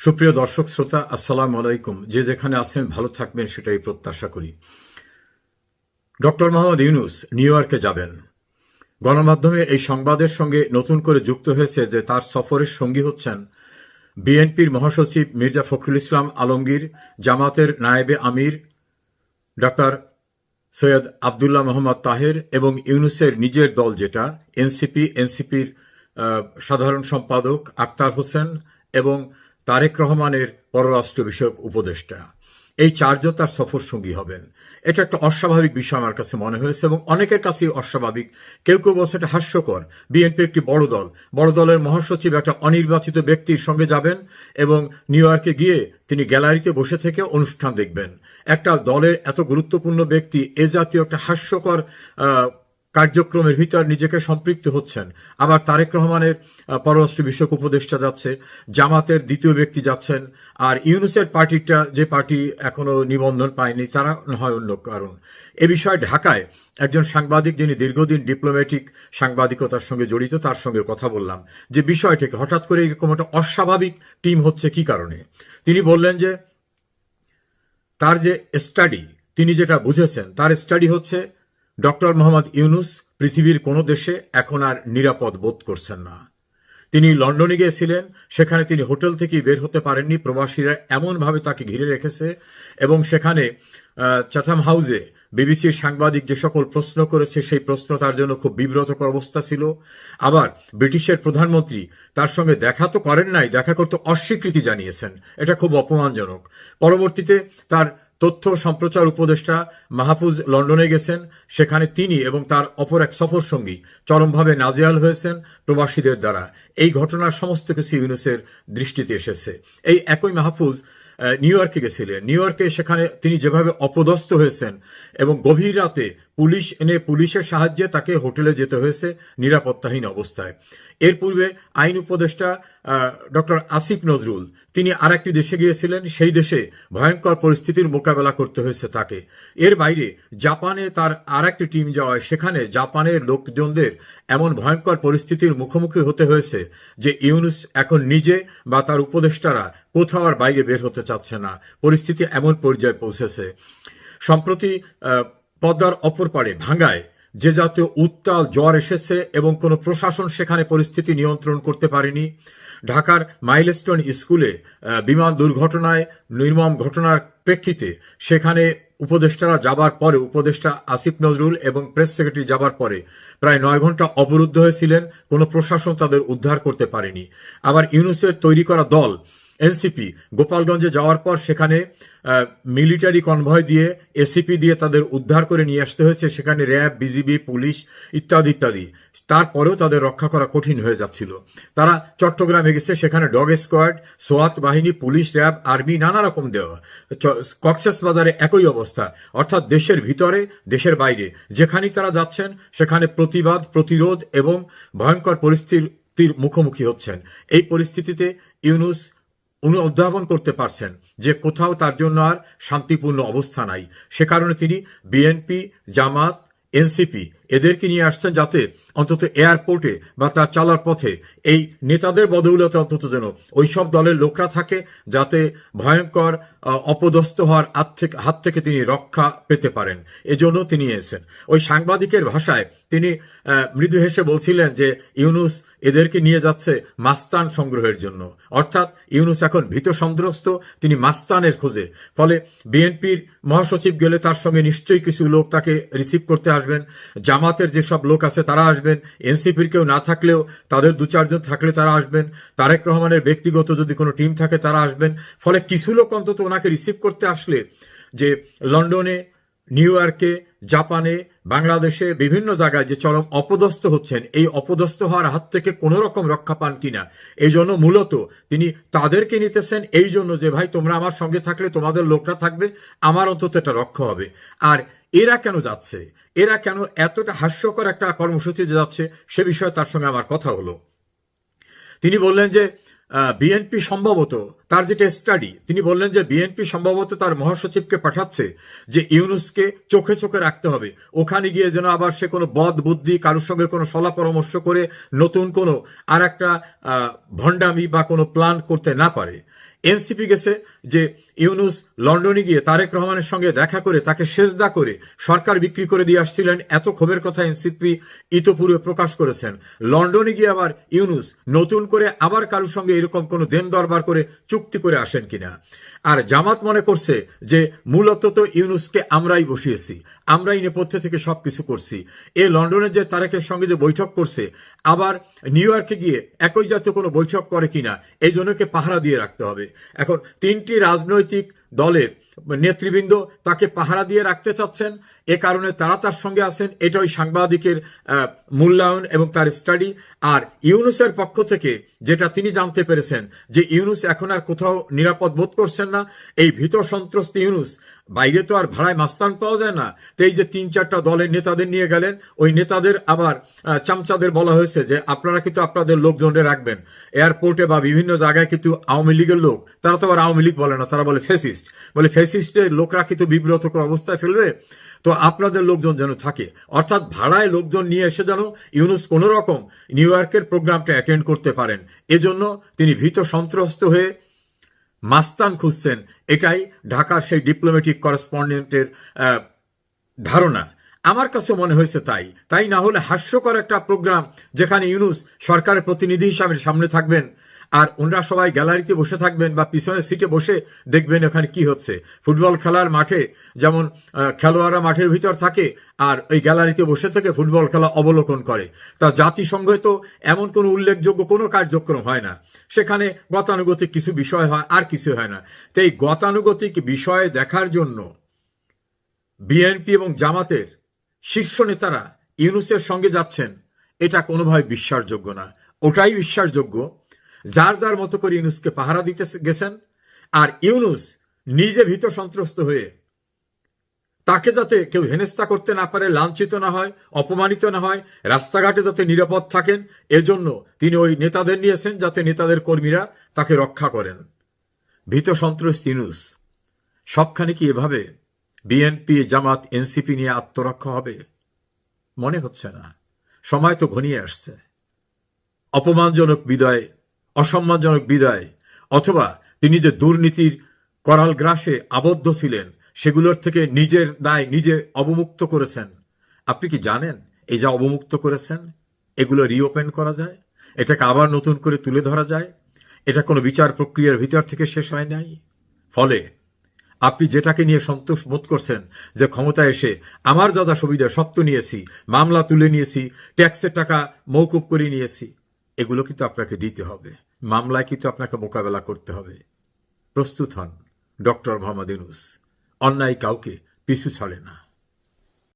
সুপ্রিয় দর্শক শ্রোতা, আসসালামু আলাইকুম। যে যেখানে আছেন ভালো থাকবেন সেটাই প্রত্যাশা করি। ডক্টর মোহাম্মদ ইউনূস নিউ ইয়র্কে যাবেন। গণমাধ্যমে এই সংবাদের সঙ্গে নতুন করে যুক্ত হয়েছে যে তার সফরের সঙ্গী হচ্ছেন বিএনপির মহাসচিব মির্জা ফখরুল ইসলাম আলমগীর, জামাতের নায়েবে আমির ডক্টর সৈয়দ আবদুল্লাহ মোহাম্মদ তাহের এবং ইউনূসের নিজের দল যেটা এনসিপির সাধারণ সম্পাদক আক্তার হোসেন এবং তারেক রহমানের পররাষ্ট্র বিষয়ক উপদেষ্টা। এই চারজন তার সফর সঙ্গী হবেন। এটা একটা অস্বাভাবিক বিষয় আমার কাছে মনে হয়েছে এবং অনেকের কাছেই অস্বাভাবিক। কেউ কেউ বলছে এটা হাস্যকর। বিএনপি একটি বড় দলের মহাসচিব একটা অনির্বাচিত ব্যক্তির সঙ্গে যাবেন এবং নিউ ইয়র্কে গিয়ে তিনি গ্যালারিতে বসে থেকে অনুষ্ঠান দেখবেন। একটা দলের এত গুরুত্বপূর্ণ ব্যক্তি এ জাতীয় একটা হাস্যকর কার্যক্রমের ভিতর নিজেকে সম্পৃক্ত হচ্ছেন। আবার তারেক রহমানের পররাষ্ট্র বিষয়ক উপদেষ্টা যাচ্ছে, জামাতের দ্বিতীয় ব্যক্তি যাচ্ছেন, আর ইউনূসের পার্টিটা যে পার্টি এখনো নিবন্ধন পায়নি তারা হয় অন্য কারণ। এ বিষয়ে ঢাকায় একজন সাংবাদিক যিনি দীর্ঘদিন ডিপ্লোম্যাটিক সাংবাদিকতার সঙ্গে জড়িত তার সঙ্গে কথা বললাম যে বিষয়টাকে হঠাৎ করে এরকম একটা অস্বাভাবিক টিম হচ্ছে কি কারণে। তিনি বললেন যে তার যে স্টাডি, তিনি যেটা বুঝেছেন তার স্টাডি হচ্ছে ডক্টর মোহাম্মদ ইউনূস পৃথিবীর কোনো দেশে এখন আর নিরাপদ বোধ করছেন না। তিনি লন্ডনে গিয়েছিলেন, সেখানে তিনি হোটেল থেকে বের হতে পারেননি। প্রবাসীরা এমনভাবে তাকে ঘিরে রেখেছে এবং সেখানে চাথাম হাউসে বিবিসির সাংবাদিক যে সকল প্রশ্ন করেছে সেই প্রশ্ন তার জন্য খুব বিব্রতকর অবস্থা ছিল। আবার ব্রিটিশের প্রধানমন্ত্রী তার সঙ্গে দেখা তো করেন নাই, দেখা করতে অস্বীকৃতি জানিয়েছেন। এটা খুব অপমানজনক। পরবর্তীতে তার তথ্য সম্প্রচার উপদেষ্টা মাহফুজ লন্ডনে গেছেন, সেখানে তিনি এবং তার অপর এক সফর সঙ্গী চরমভাবে নাজেহাল হয়েছেন প্রবাসীদের দ্বারা। এই ঘটনার সমস্ত কিছু ইউনূসের দৃষ্টিতে এসেছে। এই একই মাহফুজ নিউ ইয়র্কে গেছিলেন। নিউ ইয়র্কে সেখানে তিনি যেভাবে অপদস্থ হয়েছেন এবং গভীর রাতে পুলিশ এনে পুলিশের সাহায্যে তাকে হোটেলে যেতে হয়েছে নিরাপত্তাহীন অবস্থায়। এর পূর্বে আইন উপদেষ্টা ডক্টর আসিফ নজরুল তিনি আর একটি দেশে গিয়েছিলেন, সেই দেশে ভয়ঙ্কর পরিস্থিতির মোকাবেলা করতে হয়েছে তাকে। এর বাইরে জাপানে তার আর একটি টিম যাওয়ায় সেখানে জাপানের লোকজনদের এমন ভয়ঙ্কর পরিস্থিতির মুখোমুখি হতে হয়েছে যে ইউনূস এখন নিজে বা তার উপদেষ্টারা কোথাও আর বাইরে বের হতে চাচ্ছে না। পরিস্থিতি এমন পর্যায়ে পৌঁছেছে। সম্প্রতি পদ্মার অপর পাড়ে ভাঙ্গায় যে জাতীয় উত্তাল জ্বর এসেছে এবং কোনো প্রশাসন সেখানে পরিস্থিতি নিয়ন্ত্রণ করতে পারেনি। ঢাকার মাইলস্টোন স্কুলে বিমান দুর্ঘটনায় নির্মম ঘটনার প্রেক্ষিতে সেখানে উপদেষ্টারা যাবার পরে, উপদেষ্টা আসিফ নজরুল এবং প্রেস সেক্রেটারি যাবার পরে প্রায় 9 ঘন্টা অবরুদ্ধ হয়েছিলেন, কোনো প্রশাসন তাদের উদ্ধার করতে পারেনি। আবার ইউনূসের তৈরি করা দল এনসিপি গোপালগঞ্জে যাওয়ার পর সেখানে মিলিটারি কনভয় দিয়ে এসিপি দিয়ে তাদের উদ্ধার করে নিয়ে আসতে হয়েছে, সেখানে র্যাব, বিজিবি, পুলিশ ইত্যাদি ইত্যাদি। তারপরেও তাদের রক্ষা করা কঠিন হয়ে যাচ্ছিল। তারা চট্টগ্রামে গেছে, সেখানে ডগ স্কোয়াড, সোয়াত বাহিনী, পুলিশ, র্যাব, আর্মি নানা রকম দেওয়া। কক্সেস বাজারে একই অবস্থা। অর্থাৎ দেশের ভিতরে দেশের বাইরে যেখানেই তারা যাচ্ছেন সেখানে প্রতিবাদ, প্রতিরোধ এবং ভয়ঙ্কর পরিস্থিতির মুখোমুখি হচ্ছেন। এই পরিস্থিতিতে ইউনূস উদ্ভাবন করতে পারছেন যে কোথাও তার জন্য আর শান্তিপূর্ণ অবস্থা নাই। সে কারণে তিনি বিএনপি, জামাত, এনসিপি এদেরকে নিয়ে আসছেন যাতে অন্তত এয়ারপোর্টে বা তার চলার পথে এই নেতাদের বদৌলতে অন্তত যেন ওই সব দলের লোকরা থাকে, যাতে ভয়ঙ্কর অপদস্থ হওয়ার হাত থেকে তিনি রক্ষা পেতে পারেন। এজন্য তিনি এসেছেন। ওই সাংবাদিকের ভাষায় তিনি মৃদু হেসে বলছিলেন যে ইউনূস এদেরকে নিয়ে যাচ্ছে মাস্তান সংগ্রহের জন্য। অর্থাৎ ইউনূস এখন ভীত সন্ত্রস্ত, তিনি মাস্তানের খোঁজে। ফলে বিএনপির মহাসচিব গেলে তার সঙ্গে নিশ্চয়ই কিছু লোক তাকে রিসিভ করতে আসবেন, জামাতের যেসব লোক আছে তারা আসবেন, এনসিপির কেউ না থাকলেও তাদের 2-4 জন থাকলে তারা আসবেন, তারেক রহমানের ব্যক্তিগত যদি কোনো টিম থাকে তারা আসবেন। ফলে কিছু লোক অন্তত ওনাকে রিসিভ করতে আসলে যে লন্ডনে, নিউ ইয়র্কে, জাপানে, বাংলাদেশে বিভিন্ন জায়গায় যে চরম অপদস্থ হচ্ছেন, এই অপদস্থ হওয়ার হাত থেকে কোনো রকম রক্ষা পান কিনা, এই জন্য মূলত তিনি তাদেরকে নিতেছেন। এই জন্য যে ভাই তোমরা আমার সঙ্গে থাকলে তোমাদের লোকরা থাকবে, আমার অন্তত এটা রক্ষা হবে। আর এরা কেন যাচ্ছে, এরা কেন এতটা হাস্যকর একটা কর্মসূচিতে যাচ্ছে, সে বিষয়ে তার সঙ্গে আমার কথা হলো। তিনি বললেন যে বিএনপি সম্ভবত তার যেটা স্টাডি, তিনি বললেন যে বিএনপি সম্ভবত তার মহাসচিবকে পাঠাচ্ছে যে ইউনূসকে চোখে চোখে রাখতে হবে, ওখানে গিয়ে যেন আবার সে কোনো বদ বুদ্ধি কারোর সঙ্গে কোনো সলা পরামর্শ করে নতুন কোনো আর একটা ভণ্ডামি বা কোনো প্ল্যান করতে না পারে। এনসিপি গেছে যে ইউনুস লন্ডনে গিয়ে তারেক রহমানের সঙ্গে দেখা করে তাকে সেজদা করে সরকার বিক্রি করে দিয়ে আসছিলেন, এত ক্ষোভের কথা এনসিপি ইতোপূর্বে প্রকাশ করেছেন। লন্ডনে গিয়ে আবার ইউনুস নতুন করে আবার কারোর সঙ্গে এরকম কোনো দেন দরবার করে চুক্তি করে আসেন কিনা। আর জামাত মনে করছে যে মূলত তো ইউনুসকে আমরাই বসিয়েছি, আমরাই নেপথ্য থেকে সবকিছু করছি। এ লন্ডনে যে তারেকের সঙ্গে যে বৈঠক করছে, আবার নিউ ইয়র্কে গিয়ে একই জাতীয় কোনো বৈঠক করে কিনা, এই জন্যকে পাহারা দিয়ে রাখতে হবে। এখন তিনটি রাজনৈতিক দলের নেতৃবৃন্দ তাকে পাহারা দিয়ে রাখতে চাচ্ছেন, এ কারণে তারা তার সঙ্গে আছেন। এটাই সাংবাদিকের মূল্যায়ন এবং তার স্টাডি। আর ইউনুসের পক্ষ থেকে যেটা তিনি জানতে পেরেছেন যে ইউনুস এখন আর কোথাও নিরাপদ বোধ করছেন না। এই ভীত সন্ত্রস্ত ইউনুস, বাইরে তো আর ভাড়ায় মাস্তান পাওয়া যায় না, তো এই যে 3-4টা দলের নেতাদের নিয়ে গেলেন, ওই নেতাদের আবার চামচাদের বলা হয়েছে যে আপনারা কিন্তু আপনাদের লোকজনদের রাখবেন। এয়ারপোর্টে বা বিভিন্ন জায়গায় কিন্তু আওয়ামী লীগের লোক, তারা তো আবার আওয়ামী লীগ বলে না, তারা বলে ফ্যাসিস্ট, বলে ফ্যাসিস্টের লোকরা কিন্তু বিব্রতকর অবস্থায় ফেলবে, তো আপনাদের লোকজন যেন থাকে। অর্থাৎ ভাড়ায় লোকজন নিয়ে এসে যেন ইউনুস কোন রকম নিউ ইয়র্কের প্রোগ্রামটা অ্যাটেন্ড করতে পারেন, এজন্য তিনি ভীত সন্ত্রস্ত হয়ে মাস্তান খুঁজছেন। এটাই ঢাকার সেই ডিপ্লোম্যাটিক করেসপন্ডেন্টের ধারণা। আমার কাছে মনে হয়েছে তাই না হলে হাস্যকর একটা প্রোগ্রাম যেখানে ইউনুস সরকারের প্রতিনিধি হিসাবে সামনে থাকবেন, আর ওনারা সবাই গ্যালারিতে বসে থাকবেন বা পিছনের সিটে বসে দেখবেন ওখানে কি হচ্ছে। ফুটবল খেলার মাঠে যেমন খেলোয়াড়রা মাঠের ভিতর থাকে আর ওই গ্যালারিতে বসে থেকে ফুটবল খেলা অবলোকন করে। তা জাতিসংঘে তো এমন কোনো উল্লেখযোগ্য কোনো কার্যক্রম হয় না, সেখানে গতানুগতিক কিছু বিষয় হয়, আর কিছু হয় না। তো এই গতানুগতিক বিষয় দেখার জন্য বিএনপি এবং জামাতের শীর্ষ নেতারা ইউনুসের সঙ্গে যাচ্ছেন, এটা কোনোভাবে বিশ্বাসযোগ্য না। ওটাই বিশ্বাসযোগ্য যার যার মতো করে ইউনুসকে পাহারা দিতে গেছেন, আর ইউনুস নিজে ভীত সন্ত্রস্ত হয়ে তাকে যাতে কেউ হেনস্থা করতে না পারে, লাঞ্ছিত না হয়, অপমানিত না হয়, রাস্তাঘাটে যাতে নিরাপদ থাকেন, এজন্য তিনি ওই নেতাদের নিয়েছেন যাতে নেতাদের কর্মীরা তাকে রক্ষা করেন। ভীত সন্ত্রস্ত ইউনুস সবখানে কি এভাবে বিএনপি জামাত এনসিপি নিয়ে আত্মরক্ষা হবে? মনে হচ্ছে না। সময় তো ঘনিয়ে আসছে। অপমানজনক বিদায়, অসম্মানজনক বিদায়, অথবা তিনি যে দুর্নীতির করাল গ্রাসে আবদ্ধ ছিলেন সেগুলোর থেকে নিজের দায় নিজে অবমুক্ত করেছেন। আপনি কি জানেন এই যা অবমুক্ত করেছেন এগুলো রিওপেন করা যায়, এটাকে আবার নতুন করে তুলে ধরা যায়, এটা কোনো বিচার প্রক্রিয়ার ভিতর থেকে শেষ হয় নাই। ফলে আপনি যেটাকে নিয়ে সন্তোষ বোধ করছেন যে ক্ষমতায় এসে আমার যা যা সুবিধা সব তো নিয়েছি, মামলা তুলে নিয়েছি, ট্যাক্সের টাকা মওকুফ করে নিয়েছি, এগুলো কিন্তু আপনাকে দিতে হবে, মামলায় কিন্তু আপনাকে মোকাবেলা করতে হবে। প্রস্তুত হন ডক্টর মোহাম্মদ ইউনূস, অন্যায় কাউকে পিছু ছাড়ে না।